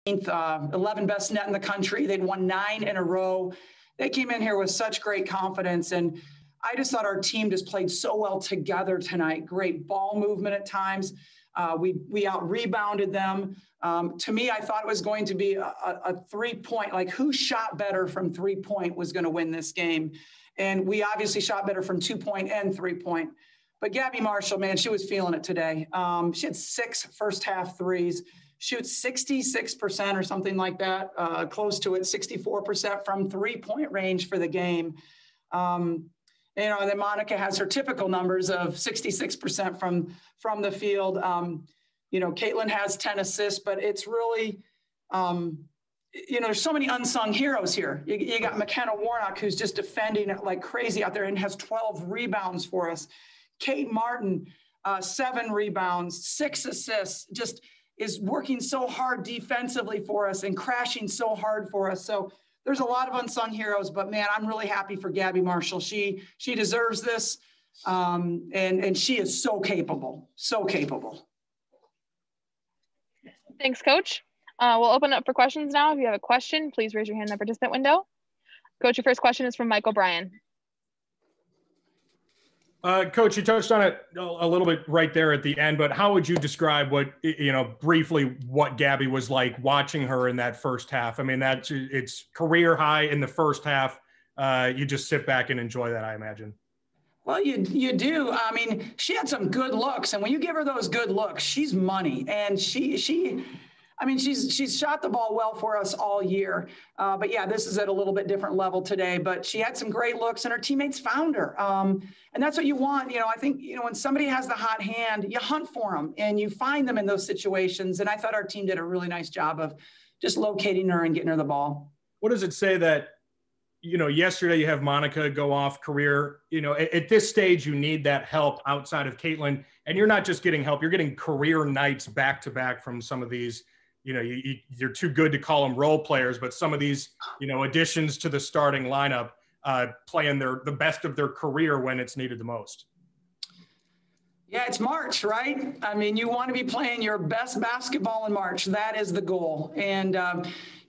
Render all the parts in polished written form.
11 best net in the country. They'd won 9 in a row. They came in here with such great confidence. And I just thought our team just played so well together tonight. Great ball movement at times. We out-rebounded them. To me, I thought it was going to be a three-point, like who shot better from three-point was going to win this game. And we obviously shot better from 2-point and 3-point. But Gabby Marshall, man, she was feeling it today. She had 6 first-half threes. Shoots 66% or something like that, close to it, 64% from three-point range for the game. Then Monica has her typical numbers of 66% from the field. Caitlin has 10 assists, but it's really, there's so many unsung heroes here. You got McKenna Warnock, who's just defending like crazy out there and has 12 rebounds for us. Kate Martin, 7 rebounds, 6 assists, just is working so hard defensively for us and crashing so hard for us. So there's a lot of unsung heroes, but man, I'm really happy for Gabby Marshall. She deserves this. And she is so capable, so capable. Thanks, Coach. We'll open up for questions now. If you have a question, please raise your hand in the participant window. Coach, your first question is from Michael Bryan. Coach, you touched on it a little bit right there at the end, but how would you describe briefly what Gabby was like watching her in that first half? I mean, it's career high in the first half. You just sit back and enjoy that, I imagine. Well, you do. I mean, she had some good looks, and when you give her those good looks, she's money, and she's shot the ball well for us all year. But yeah, this is at a little bit different level today, but she had some great looks and her teammates found her. And that's what you want. I think, when somebody has the hot hand, you hunt for them and you find them in those situations. And I thought our team did a really nice job of just locating her and getting her the ball. What does it say that, yesterday you have Monica go off career, at this stage, you need that help outside of Caitlin, and you're not just getting help, you're getting career nights back to back from some of these, you're too good to call them role players, but some of these, additions to the starting lineup, playing the best of their career when it's needed the most. Yeah, it's March, right? I mean, you want to be playing your best basketball in March. That is the goal. And,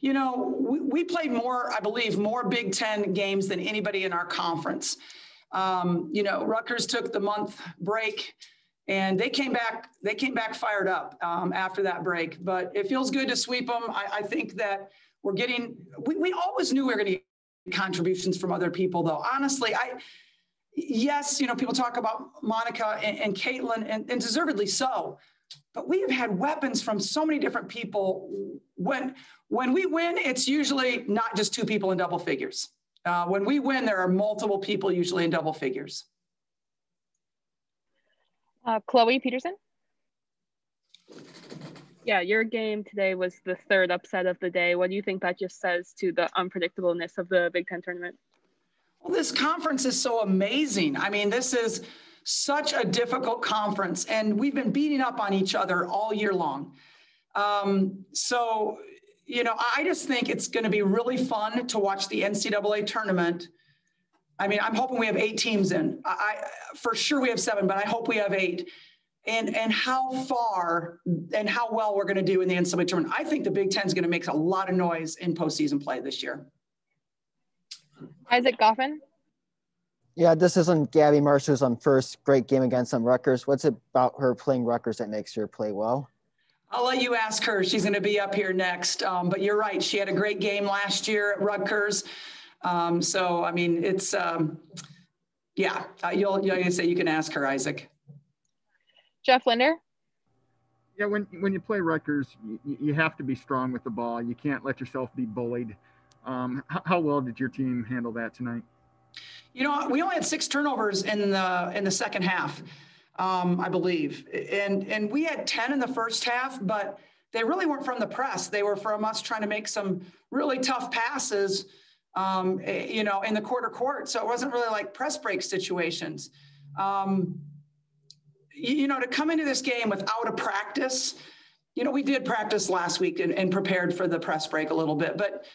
we played more Big Ten games than anybody in our conference. Rutgers took the month break and they came back fired up after that break, but it feels good to sweep them. I think that we always knew we were going to get contributions from other people though. Honestly, yes, people talk about Monica and Caitlin and deservedly so, but we have had weapons from so many different people. When we win, it's usually not just 2 people in double figures. When we win, there are multiple people usually in double figures. Chloe Peterson. Yeah, your game today was the 3rd upset of the day. What do you think that just says to the unpredictableness of the Big Ten tournament? Well, this conference is so amazing. I mean, this is such a difficult conference, and we've been beating up on each other all year long. I just think it's going to be really fun to watch the NCAA tournament. I mean, I'm hoping we have 8 teams in. For sure we have 7, but I hope we have 8. And how far and how well we're going to do in the NCAA tournament. I think the Big Ten is going to make a lot of noise in postseason play this year. Isaac Goffin. Yeah, this isn't Gabby Marshall's first great game against Rutgers. What's it about her playing Rutgers that makes her play well? I'll let you ask her. She's going to be up here next. But you're right. She had a great game last year at Rutgers. It's you'll say you can ask her, Isaac. Jeff Linder. Yeah, when you play Rutgers, you have to be strong with the ball. You can't let yourself be bullied. How well did your team handle that tonight? We only had 6 turnovers in the second half, I believe. And we had 10 in the first half, but they really weren't from the press. They were from us trying to make some really tough passes, in the quarter court. So it wasn't really like press break situations. To come into this game without a practice, we did practice last week and prepared for the press break a little bit, but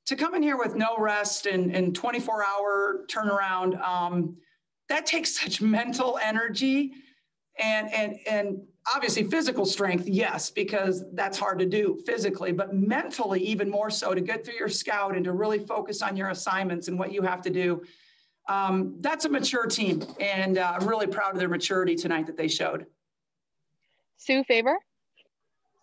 to come in here with no rest and 24-hour turnaround, that takes such mental energy. And obviously physical strength, yes, because that's hard to do physically, but mentally even more so to get through your scout and to really focus on your assignments and what you have to do. That's a mature team, and I'm really proud of their maturity tonight that they showed. Sue Faber.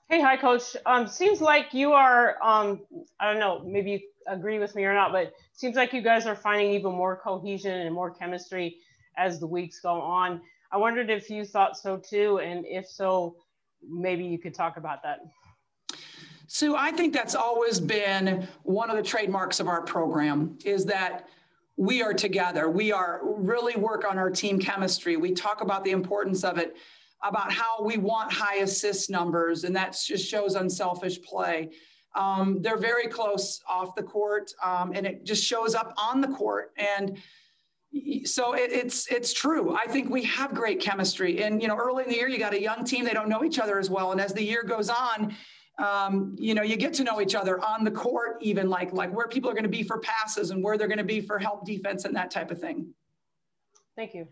Hey, hi, Coach. Seems like you are, I don't know, maybe you agree with me or not, but seems like you guys are finding even more cohesion and more chemistry as the weeks go on. I wondered if you thought so too, and if so, maybe you could talk about that. Sue, I think that's always been one of the trademarks of our program, is that we are together. We are really work on our team chemistry. We talk about the importance of it, about how we want high assist numbers, and that just shows unselfish play. They're very close off the court, and it just shows up on the court. And so it's true. I think we have great chemistry. And, early in the year, you got a young team, they don't know each other as well. And as the year goes on, you get to know each other on the court, even like where people are going to be for passes and where they're going to be for help defense and that type of thing. Thank you.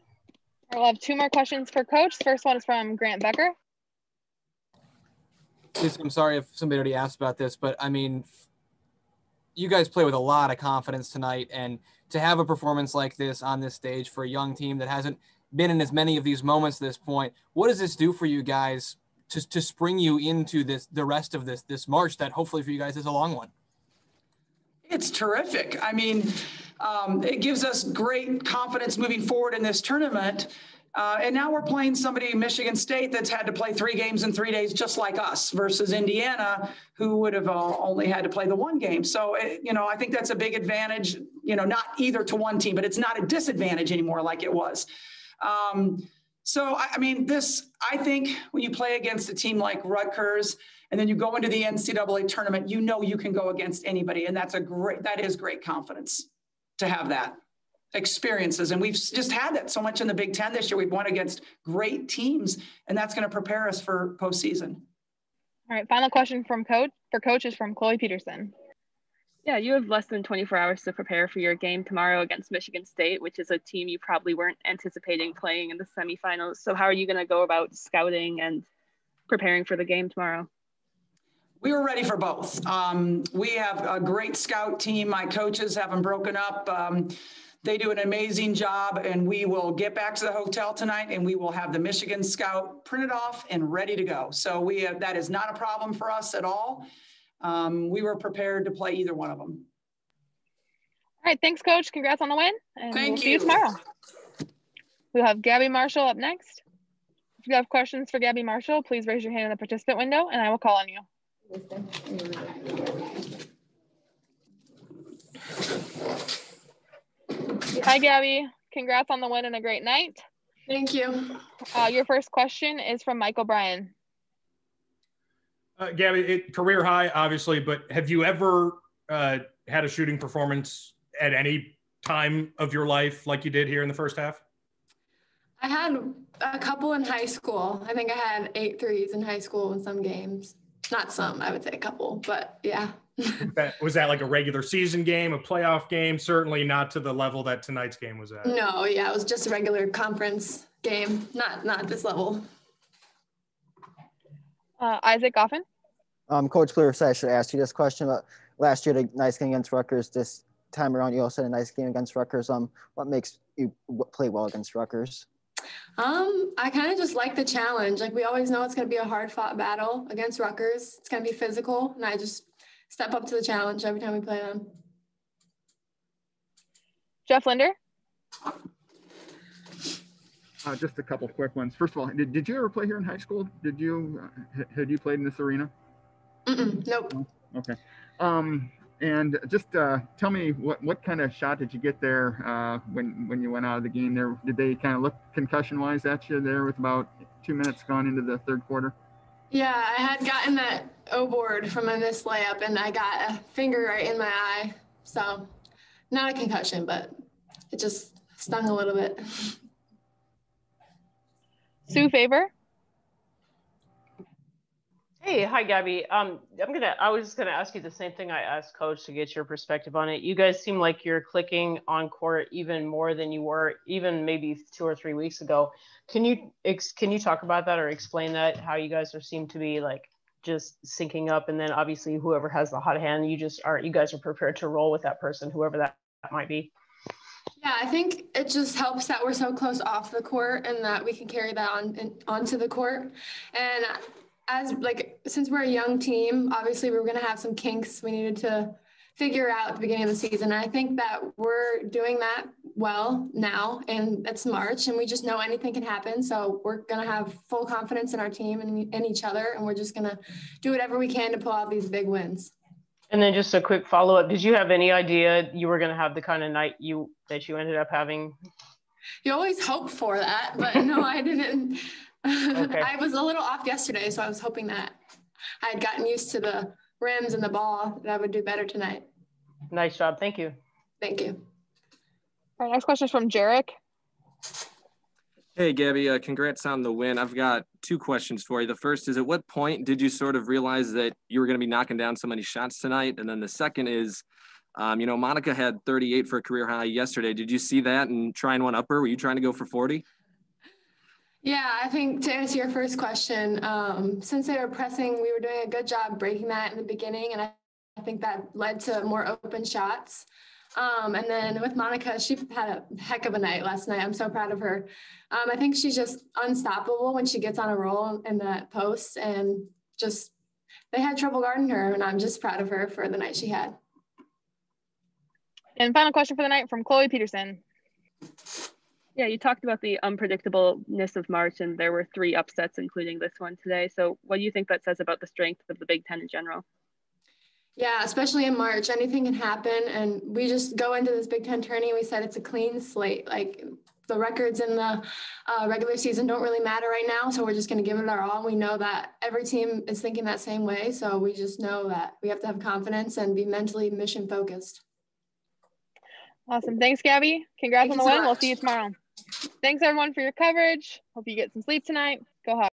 We'll have two more questions for Coach. First one is from Grant Becker. I'm sorry if somebody already asked about this, but I mean, you guys play with a lot of confidence tonight, and to have a performance like this on this stage for a young team that hasn't been in as many of these moments at this point, what does this do for you guys to spring you into the rest of this march that hopefully for you guys is a long one? It's terrific. I mean, it gives us great confidence moving forward in this tournament. And now we're playing somebody, Michigan State, that's had to play 3 games in 3 days, just like us, versus Indiana, who would have only had to play the 1 game. So, I think that's a big advantage, not either to one team, but it's not a disadvantage anymore like it was. So, I think when you play against a team like Rutgers, and then you go into the NCAA tournament, you can go against anybody. And that is great confidence to have that experiences. And we've just had that so much in the Big Ten this year. We've won against great teams, and that's going to prepare us for postseason. All right. Final question from Coach is from Chloe Peterson. Yeah, you have less than 24 hours to prepare for your game tomorrow against Michigan State, which is a team you probably weren't anticipating playing in the semifinals. So how are you going to go about scouting and preparing for the game tomorrow? We were ready for both. We have a great scout team. My coaches have them broken up. They do an amazing job, and we will get back to the hotel tonight, and we will have the Michigan scout printed off and ready to go. So that is not a problem for us at all. We were prepared to play either one of them. All right. Thanks, Coach. Congrats on the win. And Thank we'll see you tomorrow. We'll have Gabby Marshall up next. If you have questions for Gabby Marshall, please raise your hand in the participant window, and I will call on you. Hi, Gabby. Congrats on the win and a great night. Thank you. Your first question is from Michael Bryan. Gabby, career high, obviously, but have you ever had a shooting performance at any time of your life like you did here in the first half? I had a couple in high school. I think I had 8 threes in high school in some games. Not some, I would say a couple, but yeah. Was that like a regular season game, a playoff game? Certainly not to the level that tonight's game was at. No, yeah, it was just a regular conference game, not this level. Isaac Goffin. Coach Blair said I should ask you this question, but last year, the nice game against Rutgers. This time around, you also had a nice game against Rutgers. What makes you play well against Rutgers? I kind of just like the challenge. Like, we always know it's going to be a hard-fought battle against Rutgers. It's going to be physical, and I just step up to the challenge every time we play them. Jeff Linder. Just a couple of quick ones. First of all, did you ever play here in high school? Had you played in this arena? Nope. Okay. And just tell me what kind of shot did you get there when you went out of the game there? Did they kind of look concussion-wise at you there with about 2 minutes gone into the third quarter? Yeah, I had gotten that O-board from a missed layup, and I got a finger right in my eye. So not a concussion, but it just stung a little bit. Sue Faber. Hey, hi, Gabby. I was just gonna ask you the same thing I asked Coach to get your perspective on it. You guys seem like you're clicking on court even more than you were even maybe 2 or 3 weeks ago. Can you talk about that or explain that, how you guys seem to be like just syncing up, and then obviously whoever has the hot hand, you guys are prepared to roll with that person, whoever that might be. Yeah, I think it just helps that we're so close off the court and that we can carry that onto the court. And since we're a young team, obviously we're going to have some kinks we needed to figure out at the beginning of the season. And I think that we're doing that well now, and it's March, and we just know anything can happen. So we're going to have full confidence in our team and in each other, and we're just going to do whatever we can to pull out these big wins. And then just a quick follow-up. Did you have any idea you were going to have the kind of night that you ended up having? You always hope for that, but no, I didn't. Okay. I was a little off yesterday, so I was hoping that I had gotten used to the rims and the ball, that I would do better tonight. Nice job. Thank you. Thank you. All right, next question is from Jarek. Hey, Gabby, congrats on the win. I've got 2 questions for you. The first is, at what point did you sort of realize that you were going to be knocking down so many shots tonight? And then the second is, Monica had 38 for a career high yesterday. Did you see that and try and one-up her? Were you trying to go for 40? Yeah, I think to answer your first question, since they were pressing, we were doing a good job breaking that in the beginning, and I think that led to more open shots. And then with Monica, she had a heck of a night last night. I'm so proud of her. I think she's just unstoppable when she gets on a roll in that post, and just they had trouble guarding her, and I'm just proud of her for the night she had. And final question for the night from Chloe Peterson. Yeah, you talked about the unpredictableness of March, and there were 3 upsets, including this one today. So what do you think that says about the strength of the Big Ten in general? Yeah, especially in March, anything can happen. And we just go into this Big Ten tourney. We said it's a clean slate. Like, the records in the regular season don't really matter right now. So we're just going to give it our all. We know that every team is thinking that same way. So we just know that we have to have confidence and be mentally mission focused. Awesome. Thanks, Gabby. Congrats on the win. We'll see you tomorrow. Thanks, everyone, for your coverage. Hope you get some sleep tonight. Go Hawkeyes.